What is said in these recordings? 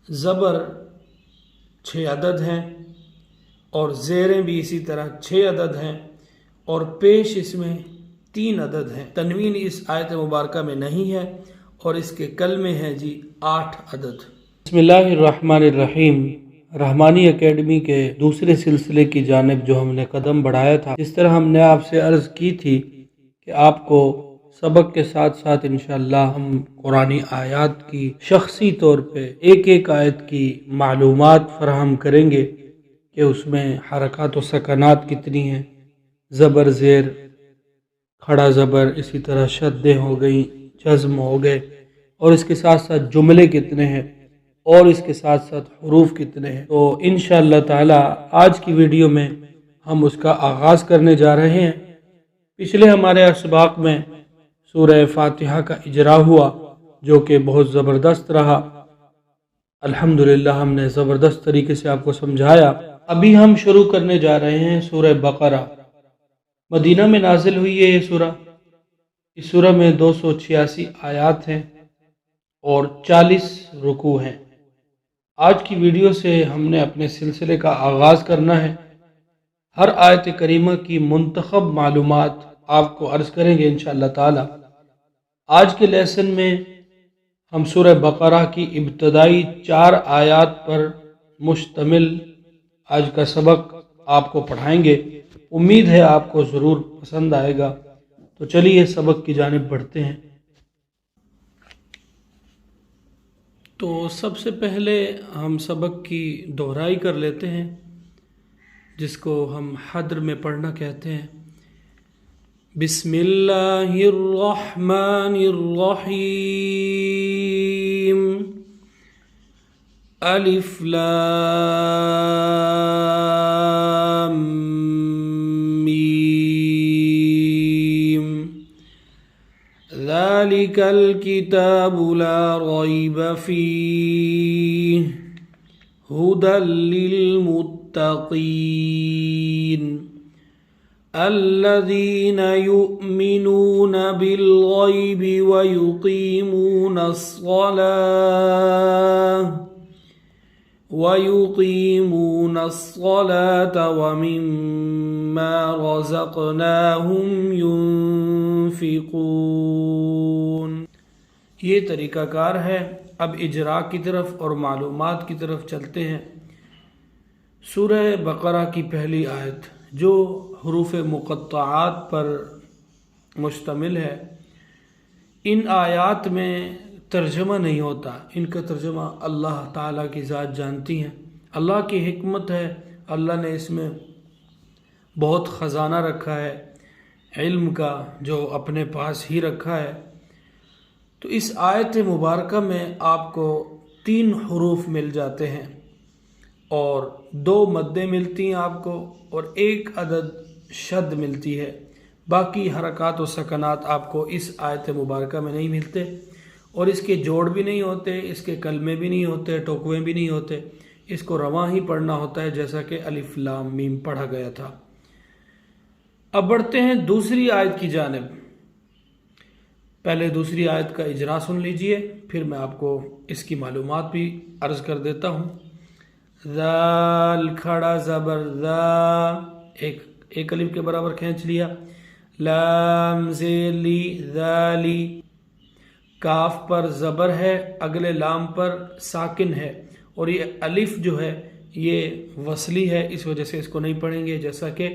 زبر 6 عدد ہیں اور زیریں بھی اسی طرح 6 عدد ہیں اور پیش اس میں 3 عدد ہیں۔ تنوین اس آیت مبارکہ میں نہیں ہے اور اس کے کلمے ہیں جی 8 عدد۔ بسم اللہ الرحمن الرحیم۔ رحمانی اکیڈمی کے دوسرے سلسلے کی جانب جو ہم نے قدم بڑھایا تھا، جس طرح ہم نے آپ سے عرض کی تھی کہ آپ کو سبق کے ساتھ ساتھ انشاءاللہ ہم قرآنی آیات کی شخصی طور پہ ایک ایک آیت کی معلومات فراہم کریں گے کہ اس میں حرکات و سکنات کتنی ہیں، زبر زیر، کھڑا زبر، اسی طرح شدیں ہو گئیں، جزم ہو گئے، اور اس کے ساتھ ساتھ جملے کتنے ہیں اور اس کے ساتھ ساتھ حروف کتنے ہیں۔ تو انشاءاللہ تعالی آج کی ویڈیو میں ہم اس کا آغاز کرنے جا رہے ہیں۔ پچھلے ہمارے اسباق میں سورہ فاتحہ کا اجرا ہوا جو کہ بہت زبردست رہا، الحمدللہ ہم نے زبردست طریقے سے آپ کو سمجھایا۔ ابھی ہم شروع کرنے جا رہے ہیں سورہ بقرہ۔ مدینہ میں نازل ہوئی ہے یہ سورہ۔ اس سورہ میں 286 آیات ہیں اور 40 رکوع ہیں۔ آج کی ویڈیو سے ہم نے اپنے سلسلے کا آغاز کرنا ہے۔ ہر آیت کریمہ کی منتخب معلومات آپ کو عرض کریں گے انشاءاللہ تعالی۔ آج کے لیسن میں ہم سورہ بقرہ کی ابتدائی 4 آیات پر مشتمل آج کا سبق آپ کو پڑھائیں گے۔ امید ہے آپ کو ضرور پسند آئے گا۔ تو چلیے سبق کی جانب بڑھتے ہیں۔ تو سب سے پہلے ہم سبق کی دہرائی کر لیتے ہیں، جس کو ہم حدر میں پڑھنا کہتے ہیں۔ بسم اللہ الرحمن الرحیم، الف لام میم، ذالک الکتاب لا ریب فیہ ھدی للمتقین الذین یؤمنون بالغیب ویقیمون الصلاة ومما رزقناہم ينفقون۔ یہ طریقہ کار ہے۔ اب اجراء کی طرف اور معلومات کی طرف چلتے ہیں۔ سورہ بقرہ کی پہلی آیت جو حروف مقطعات پر مشتمل ہے، ان آیات میں ترجمہ نہیں ہوتا، ان کا ترجمہ اللہ تعالیٰ کی ذات جانتی ہیں۔ اللہ کی حکمت ہے، اللہ نے اس میں بہت خزانہ رکھا ہے علم کا، جو اپنے پاس ہی رکھا ہے۔ تو اس آیت مبارکہ میں آپ کو 3 حروف مل جاتے ہیں اور 2 مدیں ملتی ہیں آپ کو اور 1 عدد شد ملتی ہے۔ باقی حرکات و سکنات آپ کو اس آیت مبارکہ میں نہیں ملتے اور اس کے جوڑ بھی نہیں ہوتے، اس کے کلمے بھی نہیں ہوتے، ٹوکویں بھی نہیں ہوتے۔ اس کو رواں ہی پڑھنا ہوتا ہے جیسا کہ الف لام میم پڑھا گیا تھا۔ اب بڑھتے ہیں دوسری آیت کی جانب۔ پہلے دوسری آیت کا اجرا سن لیجئے، پھر میں آپ کو اس کی معلومات بھی عرض کر دیتا ہوں۔ ذال کھڑا زبر ذا، ایک الف کے برابر کھینچ لیا۔ لام زیر لی، ذالی، کاف پر زبر ہے، اگلے لام پر ساکن ہے اور یہ الف جو ہے یہ وصلی ہے، اس وجہ سے اس کو نہیں پڑھیں گے، جیسا کہ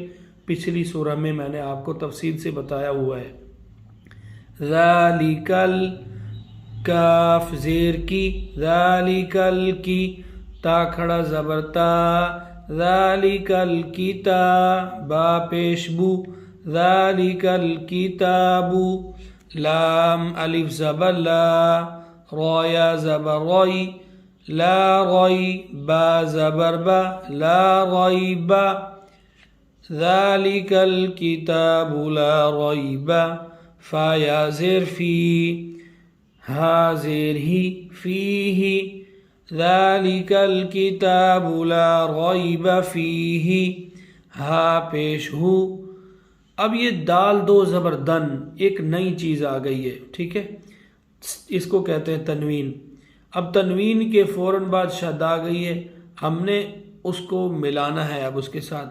پچھلی سورہ میں نے آپ کو تفصیل سے بتایا ہوا ہے۔ ذالکل، کاف زیر کی، ذالکل کی، تا کھڑا زبر تا، ذالکل کتا، با پیش بو، ذالکل کتابو، لام الف زبر لا، رایا زبر رائی، لا رائی، با زبر با، لا ریب، ذالک الکتاب لا ریب، فا یا زیر فی، ہا زیر ہی، فیہ، ذالک الکتاب لا ریب فیہ، ہا پیش ہو۔ اب یہ دال 2 زبر دن ایک نئی چیز آ گئی ہے، ٹھیک ہے، اس کو کہتے ہیں تنوین۔ اب تنوین کے فوراً بعد شد آ گئی ہے، ہم نے اس کو ملانا ہے اب اس کے ساتھ،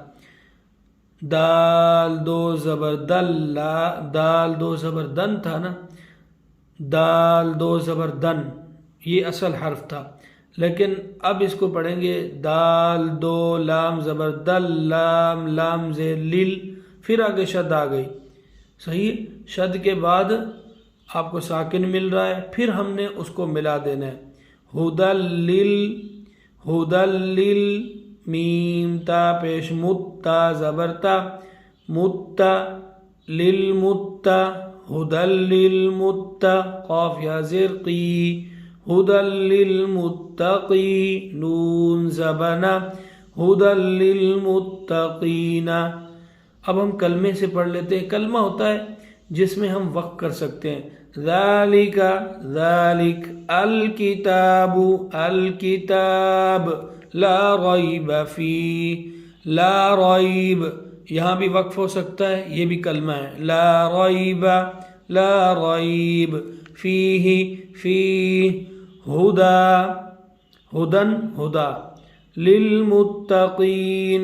دال دو زبر دل، دال دو زبر دن تھا نا، دال دو زبر دن یہ اصل حرف تھا، لیکن اب اس کو پڑھیں گے دال دو لام زبر دل، لام لام زیر لیل، پھر آگے شد آ گئی، صحیح، شد کے بعد آپ کو ساکن مل رہا ہے، پھر ہم نے اس کو ملا دینا ہے، ہدل ہدل، میم تا پیش متا زبر تا، متا للمتا، ہدل للمتا، قاف یا زیر قی، ہدل للمتقی، نون زبنا، ہدل للمتقین۔ اب ہم کلمے سے پڑھ لیتے ہیں، کلمہ ہوتا ہے جس میں ہم وقف کر سکتے ہیں، ذالک ذالک، الکتاب الکتاب، لا ریب فی، لا ریب، یہاں بھی وقف ہو سکتا ہے، یہ بھی کلمہ ہے، لا ریب، لا ریب، فیہ فی، ہدا ہدن ہدا، للمتقین،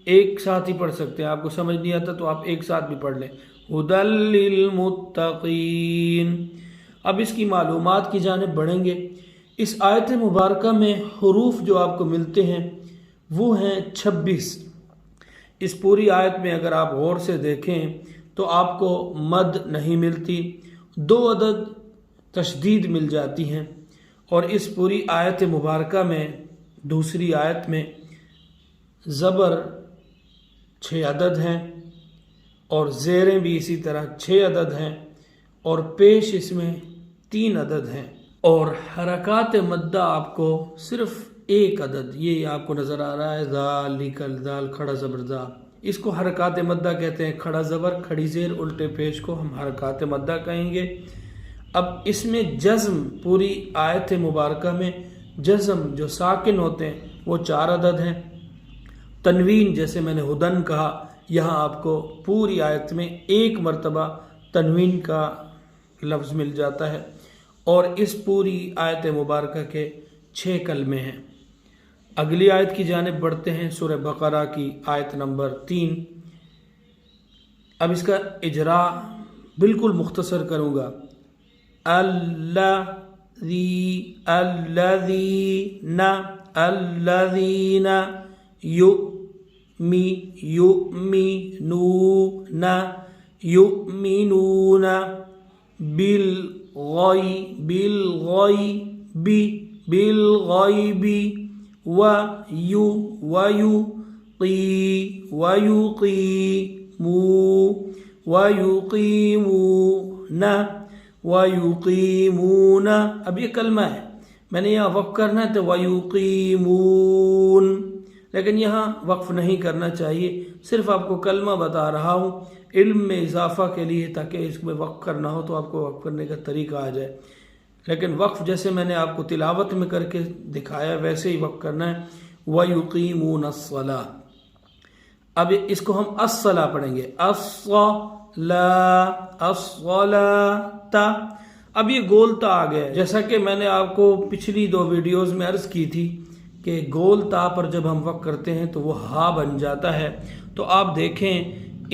ایک ساتھ ہی پڑھ سکتے ہیں، آپ کو سمجھ نہیں آتا تو آپ ایک ساتھ بھی پڑھ لیں، ہدل للمتقین۔ اب اس کی معلومات کی جانب بڑھیں گے۔ اس آیت مبارکہ میں حروف جو آپ کو ملتے ہیں وہ ہیں 26۔ اس پوری آیت میں اگر آپ غور سے دیکھیں تو آپ کو مد نہیں ملتی، 2 عدد تشدید مل جاتی ہیں، اور اس پوری آیت مبارکہ میں دوسری آیت میں زبر 6 عدد ہیں، اور زیریں بھی اسی طرح 6 عدد ہیں، اور پیش اس میں 3 عدد ہیں، اور حرکات مدہ آپ کو صرف 1 عدد، یہ آپ کو نظر آ رہا ہے، ذالک الذال کھڑا زبر ذا، اس کو حرکات مدہ کہتے ہیں، کھڑا زبر کھڑی زیر الٹے پیش کو ہم حرکات مدہ کہیں گے۔ اب اس میں جزم، پوری آیت مبارکہ میں جزم جو ساکن ہوتے ہیں وہ 4 عدد ہیں۔ تنوین جیسے میں نے ہدن کہا، یہاں آپ کو پوری آیت میں 1 مرتبہ تنوین کا لفظ مل جاتا ہے، اور اس پوری آیت مبارکہ کے 6 کلمے ہیں۔ اگلی آیت کی جانب بڑھتے ہیں، سورہ بقرہ کی آیت نمبر 3۔ اب اس کا اجرا بالکل مختصر کروں گا، الذین الذین یؤمنون یؤمنون بالغیب بالغیب ویقیمون، اب یہ کلمہ ہے، میں نے یہاں وقف کرنا ہے تو ویقیمون، لیکن یہاں وقف نہیں کرنا چاہیے، صرف آپ کو کلمہ بتا رہا ہوں علم میں اضافہ کے لیے، تاکہ اس میں وقف کرنا ہو تو آپ کو وقف کرنے کا طریقہ آ جائے، لیکن وقف جیسے میں نے آپ کو تلاوت میں کر کے دکھایا ویسے ہی وقف کرنا ہے، وَيُقِيمُونَ الصَّلَاةَ۔ اب اس کو ہم الصلاة پڑھیں گے، الصلاة، اب یہ گول تا آ گیا ہے، جیسا کہ میں نے آپ کو پچھلی 2 ویڈیوز میں عرض کی تھی کہ گول تا پر جب ہم وقف کرتے ہیں تو وہ ہا بن جاتا ہے، تو آپ دیکھیں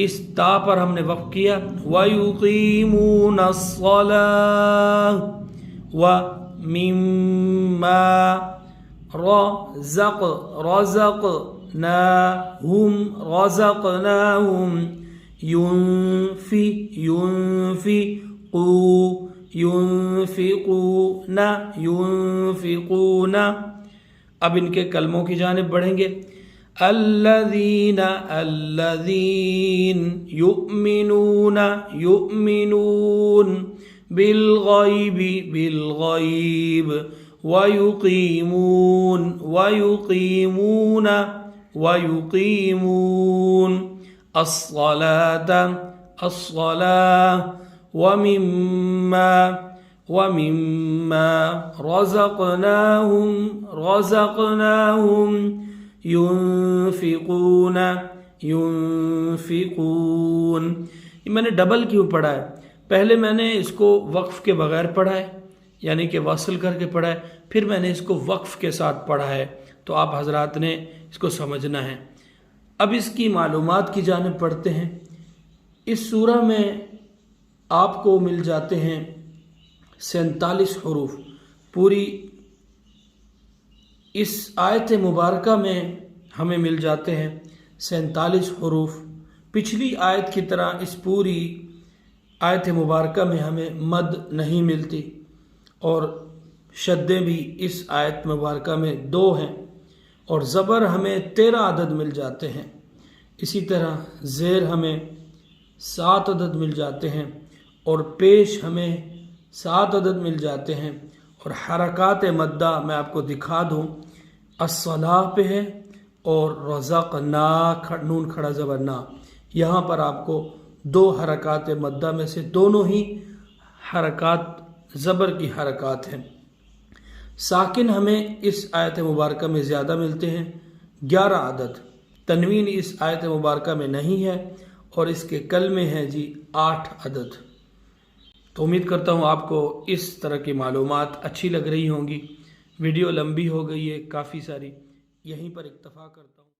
اس تا پر ہم نے وقف کیا، وَيُقِيمُونَ الصَّلَاةَ وَمِمَّا رَزَقْنَاهُمْ ينفقون۔ اب ان کے کلموں کی جانب بڑھیں گے، الذین یؤمنون بالغیب ویقیمون الصلاة ومما رزقناهم ينفقون۔ یہ میں نے ڈبل کیوں پڑھا ہے؟ پہلے میں نے اس کو وقف کے بغیر پڑھا ہے، یعنی کہ وصل کر کے پڑھا ہے، پھر میں نے اس کو وقف کے ساتھ پڑھا ہے، تو آپ حضرات نے اس کو سمجھنا ہے۔ اب اس کی معلومات کی جانب پڑھتے ہیں۔ اس سورہ میں آپ کو مل جاتے ہیں 47 حروف۔ پوری اس آیت مبارکہ میں ہمیں مل جاتے ہیں 47 حروف۔ پچھلی آیت کی طرح اس پوری آیت مبارکہ میں ہمیں مد نہیں ملتی، اور شدیں بھی اس آیت مبارکہ میں 2 ہیں، اور زبر ہمیں 13 عدد مل جاتے ہیں۔ اسی طرح زیر ہمیں 7 عدد مل جاتے ہیں، اور پیش ہمیں 7 عدد مل جاتے ہیں، اور حرکات مدہ میں آپ کو دکھا دوں، الصلاح پہ ہے اور رزقنا نون کھڑا زبر نا، یہاں پر آپ کو 2 حرکات مدہ میں سے دونوں ہی حرکات زبر کی حرکات ہیں۔ ساکن ہمیں اس آیت مبارکہ میں زیادہ ملتے ہیں، 11 عدد۔ تنوین اس آیت مبارکہ میں نہیں ہے، اور اس کے کلمے ہیں جی 8 عدد۔ تو امید کرتا ہوں آپ کو اس طرح کی معلومات اچھی لگ رہی ہوں گی۔ ویڈیو لمبی ہو گئی ہے کافی ساری، یہیں پر اکتفا کرتا ہوں۔